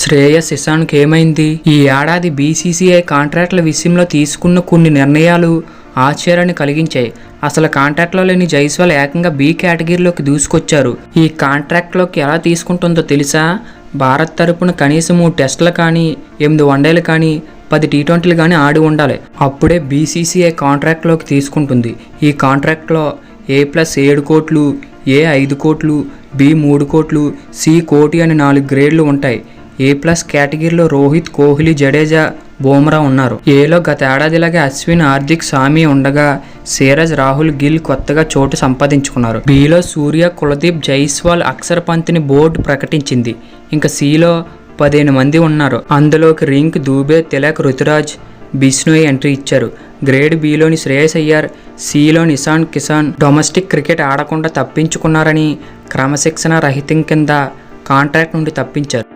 శ్రేయస్ ఇషాన్కి ఏమైంది? ఈ ఏడాది బీసీసీఐ కాంట్రాక్ట్ల విషయంలో తీసుకున్న కొన్ని నిర్ణయాలు ఆశ్చర్యాన్ని కలిగించాయి. అసలు కాంట్రాక్ట్లో లేని జైస్వాల్ ఏకంగా బి కేటగిరీలోకి దూసుకొచ్చారు. ఈ కాంట్రాక్ట్లోకి ఎలా తీసుకుంటుందో తెలుసా? భారత్ తరపున కనీసం 3 టెస్టులు కానీ 8 వన్డేలు కానీ 10 టీ20లు కానీ ఆడి ఉండాలి. అప్పుడే బీసీసీఐ కాంట్రాక్ట్లోకి తీసుకుంటుంది. ఈ కాంట్రాక్ట్లో A+7 కోట్లు, A 5 కోట్లు, B 3 కోట్లు, C కోటి అని 4 గ్రేడ్లు ఉంటాయి. A+ కేటగిరీలో రోహిత్, కోహ్లీ, జడేజా, బుమ్రా ఉన్నారు. ఏలో గత ఏడాదిలాగే అశ్విన్, హార్దిక్, సామి ఉండగా సిరాజ్, రాహుల్, గిల్ కొత్తగా చోటు సంపాదించుకున్నారు. బిలో సూర్య, కులదీప్, జైస్వాల్, అక్షర్ పంత్ని బోర్డు ప్రకటించింది. ఇంకా సిలో 15 మంది ఉన్నారు. అందులోకి రింక్, దూబే, తిలక్, రుతురాజ్, బిష్ణోయ్ ఎంట్రీ ఇచ్చారు. గ్రేడ్ బిలోని శ్రేయస్ అయ్యర్, సిలోని ఇషాన్ కిషాన్ డొమెస్టిక్ క్రికెట్ ఆడకుండా తప్పించుకున్నారని క్రమశిక్షణ రహితం కింద కాంట్రాక్ట్ నుండి తప్పించారు.